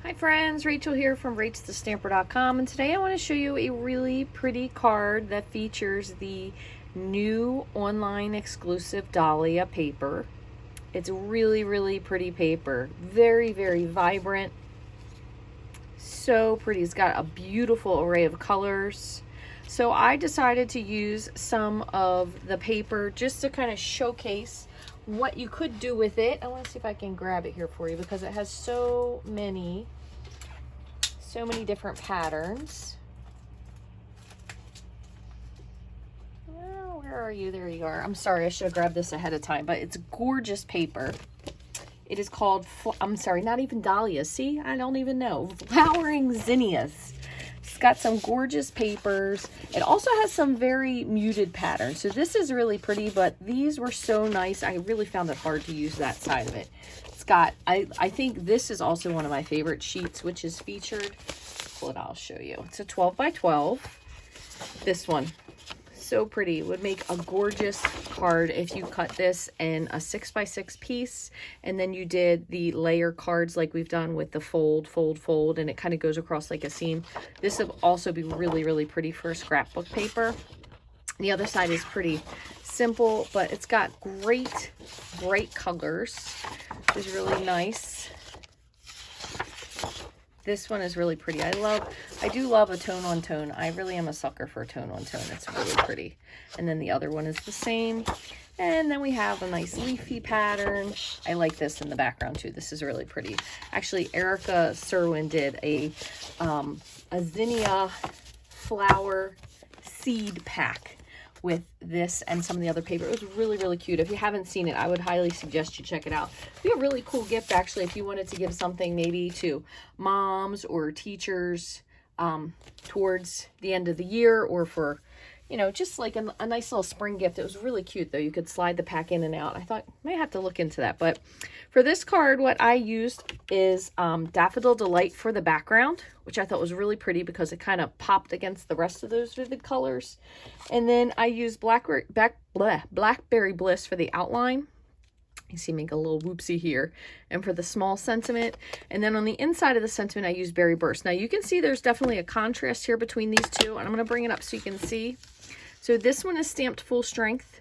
Hi friends, Rachel here from Rachthestamper.com, and today I want to show you a really pretty card that features the new online exclusive Dahlia paper. It's really pretty paper, very vibrant, so pretty. It's got a beautiful array of colors. So I decided to use some of the paper just to kind of showcase what you could do with it. I want to see if I can grab it here for you because it has so many different patterns. Well, where are you? There you are. I'm sorry, I should have grabbed this ahead of time, but it's gorgeous paper. It is called, I'm sorry, not even dahlias. See, I don't even know. Flowering zinnias. It's got some gorgeous papers. It also has some very muted patterns. So this is really pretty, but these were so nice. I really found it hard to use that side of it. It's got, I think this is also one of my favorite sheets, which is featured. Pull it, I'll show you. It's a 12 by 12. This one, so pretty. Would make a gorgeous card if you cut this in a 6 by 6 piece, and then you did the layer cards like we've done with the fold, and it kind of goes across like a seam. This would also be really pretty for scrapbook paper. The other side is pretty simple, but it's got great bright colors, which is really nice. This one is really pretty. I do love a tone on tone. I really am a sucker for a tone on tone. It's really pretty. And then the other one is the same. And then we have a nice leafy pattern. I like this in the background too. This is really pretty. Actually, Erica Serwin did a zinnia flower seed pack with this and some of the other paper. It was really cute. If you haven't seen it, I would highly suggest you check it out. It'd be a really cool gift actually if you wanted to give something maybe to moms or teachers towards the end of the year, or for, you know, just like a nice little spring gift. It was really cute though. You could slide the pack in and out. I thought I may have to look into that. But for this card, what I used is Daffodil Delight for the background, which I thought was really pretty because it kind of popped against the rest of those vivid colors. And then I used Blackberry Bliss for the outline. You see me make a little whoopsie here. And for the small sentiment. And then on the inside of the sentiment, I used Berry Burst. Now you can see there's definitely a contrast here between these two. And I'm going to bring it up so you can see. So this one is stamped full strength,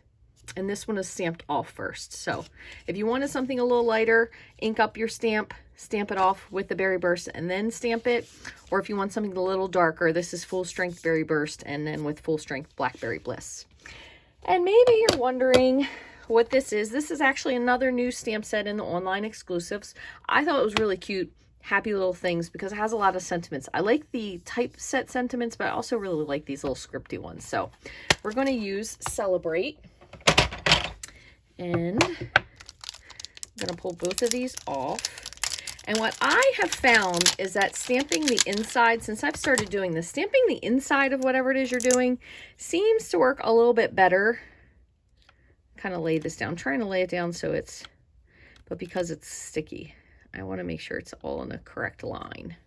and this one is stamped off first. So if you wanted something a little lighter, ink up your stamp it off with the Berry Burst, and then stamp it. Or if you want something a little darker, this is full strength Berry Burst, and then with full strength Blackberry Bliss. And maybe you're wondering what this is. This is actually another new stamp set in the online exclusives. I thought it was really cute. Happy little things because it has a lot of sentiments. I like the typeset sentiments, but I also really like these little scripty ones. So we're going to use Celebrate, and I'm going to pull both of these off. And what I have found is that stamping the inside, since I've started doing this, stamping the inside of whatever it is you're doing seems to work a little bit better. Kind of lay this down, trying to lay it down so it's, but because it's sticky, I want to make sure it's all in the correct line.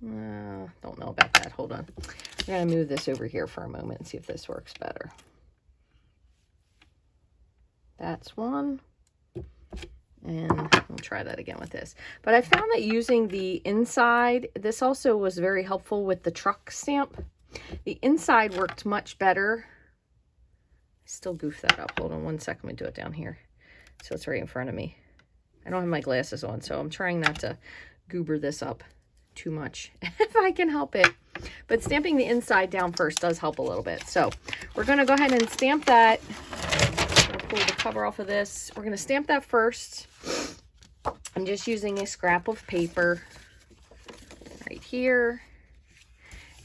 Don't know about that. Hold on. I'm going to move this over here for a moment and see if this works better. That's one. And we'll try that again with this. But I found that using the inside, this also was very helpful with the truck stamp. The inside worked much better. I still goof that up. Hold on one second. Let me do it down here so it's right in front of me. I don't have my glasses on, so I'm trying not to goober this up too much if I can help it. But stamping the inside down first does help a little bit. So we're going to go ahead and stamp that. I'm going to pull the cover off of this. We're going to stamp that first. I'm just using a scrap of paper right here.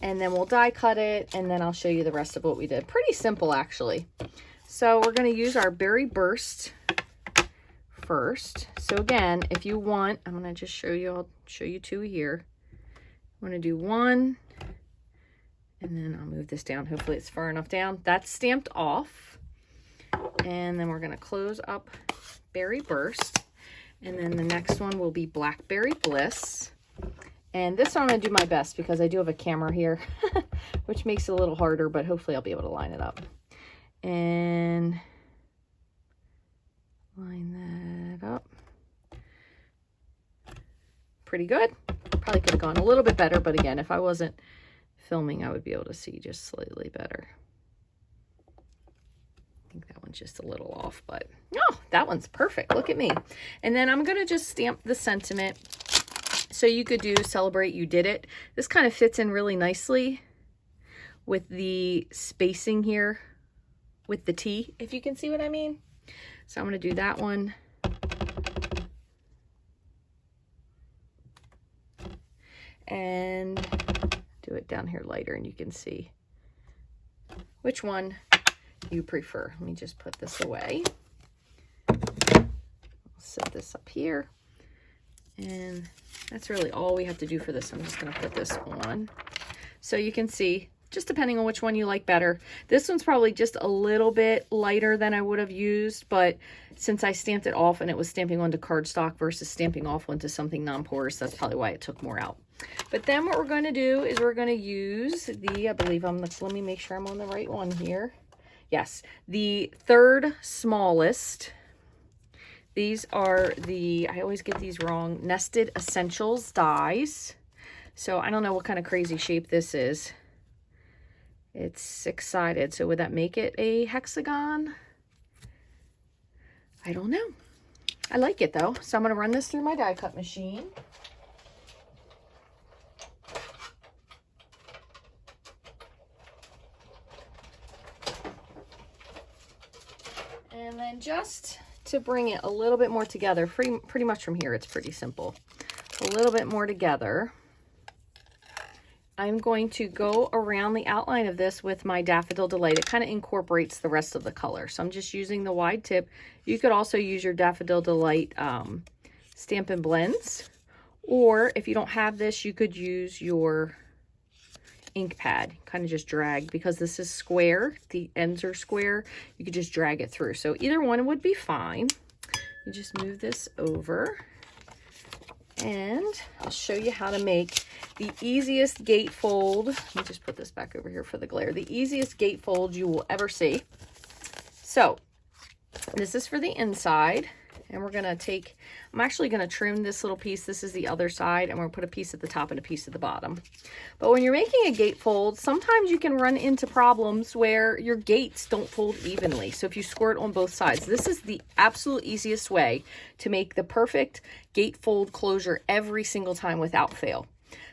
And then we'll die cut it, and then I'll show you the rest of what we did. Pretty simple, actually. So we're going to use our Berry Burst first. So again, if you want, I'm going to just show you, I'll show you two here. I'm going to do one, and then I'll move this down. Hopefully it's far enough down. That's stamped off. And then we're going to close up Berry Burst. And then the next one will be Blackberry Bliss. And this one I'm going to do my best because I do have a camera here, which makes it a little harder, but hopefully I'll be able to line it up. And line that up. pretty good. Probably could have gone a little bit better, but again, if I wasn't filming, I would be able to see just slightly better. I think that one's just a little off, but no, that one's perfect. Look at me. And then I'm going to just stamp the sentiment. So you could do celebrate you did it. This kind of fits in really nicely with the spacing here with the T, if you can see what I mean. So I'm going to do that one. And do it down here lighter, and you can see which one you prefer. Let me just put this away. I'll set this up here. And that's really all we have to do for this. I'm just going to put this on. So you can see, just depending on which one you like better. This one's probably just a little bit lighter than I would have used, but since I stamped it off and it was stamping onto cardstock versus stamping off onto something non-porous, that's probably why it took more out. But then what we're going to do is we're going to use the, I believe let me make sure I'm on the right one here. Yes, the third smallest. These are the, I always get these wrong, Nested Essentials dies. So I don't know what kind of crazy shape this is. It's 6-sided, so would that make it a hexagon? I don't know. I like it though. So I'm going to run this through my die cut machine. And then just to bring it a little bit more together, pretty much from here, it's pretty simple. A little bit more together. I'm going to go around the outline of this with my Daffodil Delight. It kind of incorporates the rest of the color. So I'm just using the wide tip. You could also use your Daffodil Delight Stampin' Blends. Or if you don't have this, you could use your ink pad. Kind of just drag, because this is square. The ends are square. You could just drag it through. So either one would be fine. You just move this over. And I'll show you how to make the easiest gatefold. Let me just put this back over here for the glare. The easiest gatefold you will ever see. So this is for the inside. And we're going to take, I'm actually going to trim this little piece. This is the other side. And we're going to put a piece at the top and a piece at the bottom. But when you're making a gatefold, sometimes you can run into problems where your gates don't fold evenly. So if you squirt on both sides, this is the absolute easiest way to make the perfect gatefold closure every single time without fail.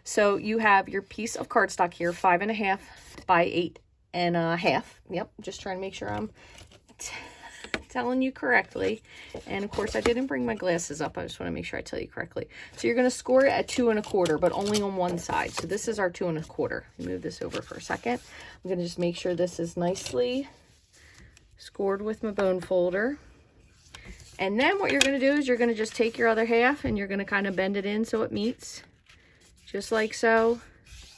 So you have your piece of cardstock here, 5.5 by 8.5. Yep, just trying to make sure I'm telling you correctly. And of course I didn't bring my glasses up. I just want to make sure I tell you correctly. So you're going to score it at 2.25, but only on one side. So this is our 2.25. Move this over for a second. I'm going to just make sure this is nicely scored with my bone folder. And then what you're going to do is you're going to just take your other half and you're going to kind of bend it in so it meets. Just like so.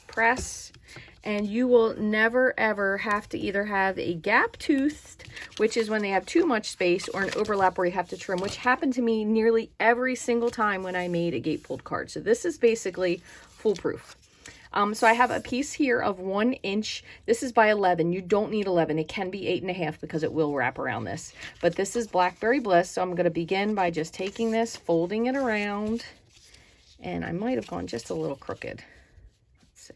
Press. And you will never ever have to either have a gap-toothed, which is when they have too much space, or an overlap where you have to trim, which happened to me nearly every single time when I made a gatefold card. So this is basically foolproof. So I have a piece here of 1 inch. This is by 11. You don't need 11. It can be 8.5 because it will wrap around this. But this is Blackberry Bliss. So I'm going to begin by just taking this, folding it around. And I might have gone just a little crooked. Let's see.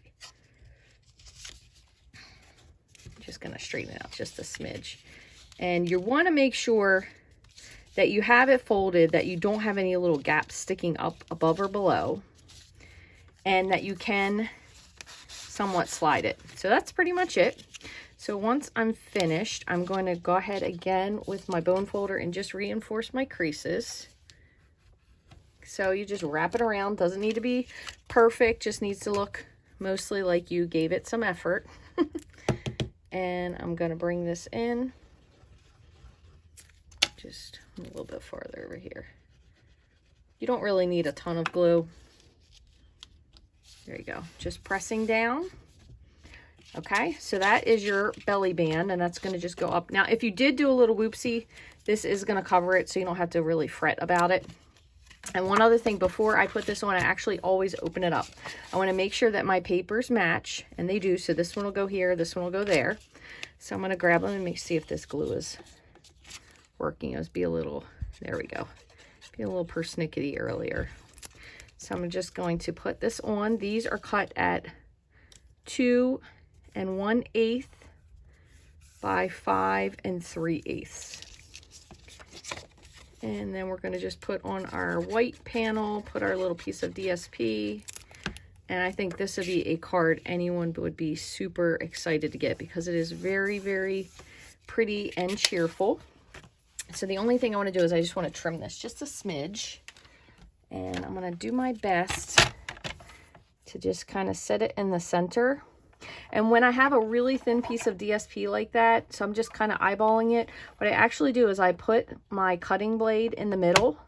Just going to straighten it out just a smidge. And you want to make sure that you have it folded, that you don't have any little gaps sticking up above or below, and that you can somewhat slide it. So that's pretty much it. So once I'm finished, I'm going to go ahead again with my bone folder and just reinforce my creases. So you just wrap it around. Doesn't need to be perfect, just needs to look mostly like you gave it some effort. And I'm going to bring this in just a little bit farther over here. You don't really need a ton of glue. There you go. Just pressing down. Okay, so that is your belly band, and that's going to just go up. Now, if you did do a little whoopsie, this is going to cover it, so you don't have to really fret about it. And one other thing, before I put this on, I actually always open it up. I want to make sure that my papers match, and they do. So this one will go here, this one will go there. So I'm going to grab them and see if this glue is working. It was be a little, there we go. Be a little persnickety earlier. So I'm just going to put this on. These are cut at 2 1/8 by 5 3/8. And then we're going to just put on our white panel, put our little piece of DSP. And I think this would be a card anyone would be super excited to get because it is very, very pretty and cheerful. So the only thing I want to do is I just want to trim this just a smidge. And I'm going to do my best to just kind of set it in the center. And when I have a really thin piece of DSP like that, so I'm just kind of eyeballing it, what I actually do is I put my cutting blade in the middle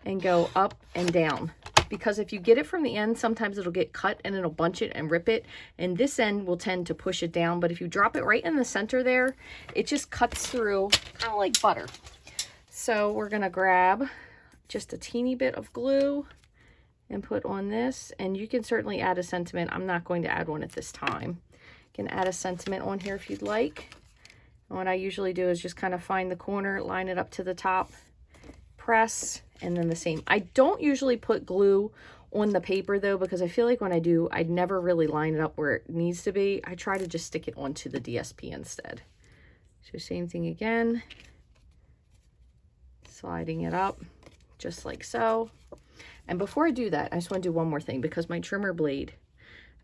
and go up and down. Because if you get it from the end, sometimes it'll get cut and it'll bunch it and rip it. And this end will tend to push it down. But if you drop it right in the center there, it just cuts through kind of like butter. So we're going to grab just a teeny bit of glue and put on this, and you can certainly add a sentiment. I'm not going to add one at this time. You can add a sentiment on here if you'd like. And what I usually do is just kind of find the corner, line it up to the top, press, and then the same. I don't usually put glue on the paper though, because I feel like when I do, I'd never really line it up where it needs to be. I try to just stick it onto the DSP instead. So same thing again, sliding it up just like so. And before I do that, I just want to do one more thing, because my trimmer blade,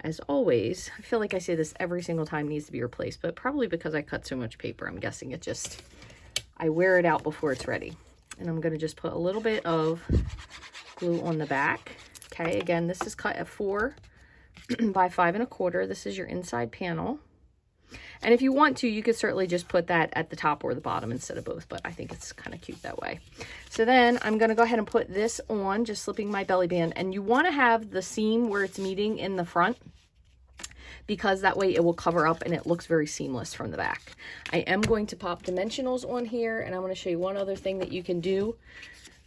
as always, I feel like I say this every single time, needs to be replaced, but probably because I cut so much paper, I'm guessing it just, I wear it out before it's ready. And I'm going to just put a little bit of glue on the back. Okay, again, this is cut at 4 by 5 1/4. This is your inside panel. And if you want to, you could certainly just put that at the top or the bottom instead of both, but I think it's kind of cute that way. So then I'm going to go ahead and put this on, just slipping my belly band. And you want to have the seam where it's meeting in the front, because that way it will cover up and it looks very seamless from the back. I am going to pop dimensionals on here, and I'm going to show you one other thing that you can do.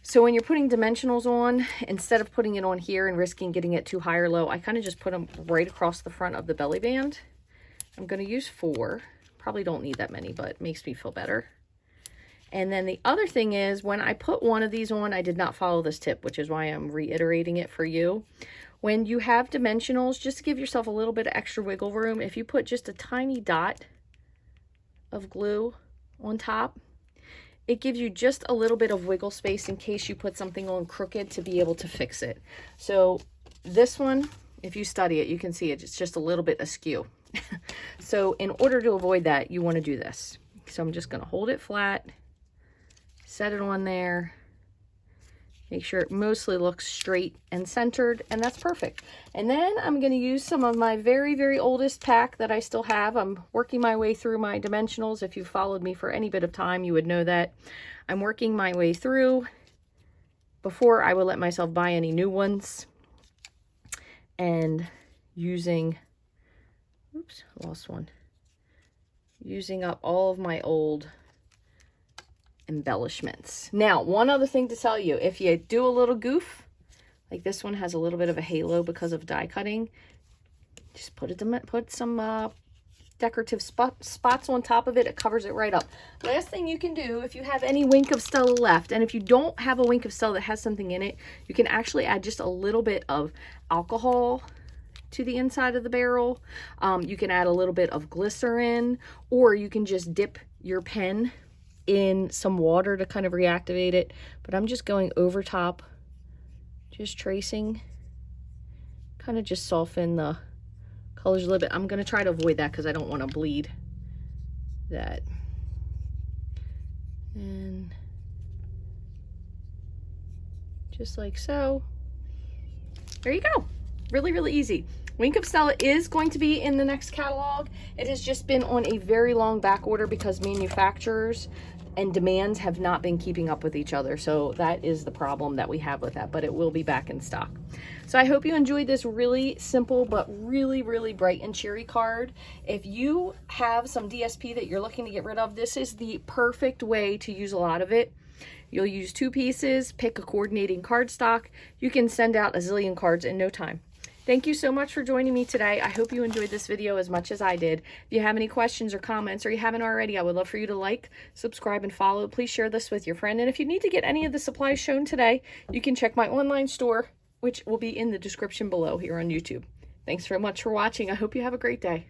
So when you're putting dimensionals on, instead of putting it on here and risking getting it too high or low, I kind of just put them right across the front of the belly band. I'm going to use 4. Probably don't need that many, but it makes me feel better. And then the other thing is, when I put one of these on, I did not follow this tip, which is why I'm reiterating it for you. When you have dimensionals, just to give yourself a little bit of extra wiggle room, if you put just a tiny dot of glue on top, it gives you just a little bit of wiggle space in case you put something on crooked to be able to fix it. So this one, if you study it, you can see it's just a little bit askew. So in order to avoid that, you want to do this. So I'm just going to hold it flat, set it on there, make sure it mostly looks straight and centered, and that's perfect. And then I'm going to use some of my very, very oldest pack that I still have. I'm working my way through my dimensionals. If you followed me for any bit of time, you would know that I'm working my way through before I would let myself buy any new ones, and using, oops, lost one, using up all of my old embellishments. Now, one other thing to tell you, if you do a little goof, like this one has a little bit of a halo because of die cutting, just put some decorative spots on top of it. It covers it right up. Last thing you can do, if you have any wink of Stella left, and if you don't have a wink of Stella that has something in it, you can actually add just a little bit of alcohol to the inside of the barrel. You can add a little bit of glycerin, or you can just dip your pen in some water to kind of reactivate it. But I'm just going over top, just tracing, kind of just soften the colors a little bit. I'm going to try to avoid that because I don't want to bleed that. And just like so. There you go. Really, really easy. Wink of Stella is going to be in the next catalog. It has just been on a very long back order because manufacturers and demands have not been keeping up with each other. So that is the problem that we have with that, but it will be back in stock. So I hope you enjoyed this really simple but really, really bright and cheery card. If you have some DSP that you're looking to get rid of, this is the perfect way to use a lot of it. You'll use 2 pieces, pick a coordinating cardstock. You can send out a zillion cards in no time. Thank you so much for joining me today. I hope you enjoyed this video as much as I did. If you have any questions or comments, or you haven't already, I would love for you to like, subscribe, and follow. Please share this with your friend. And if you need to get any of the supplies shown today, you can check my online store which will be in the description below here on YouTube. Thanks so much for watching. I hope you have a great day.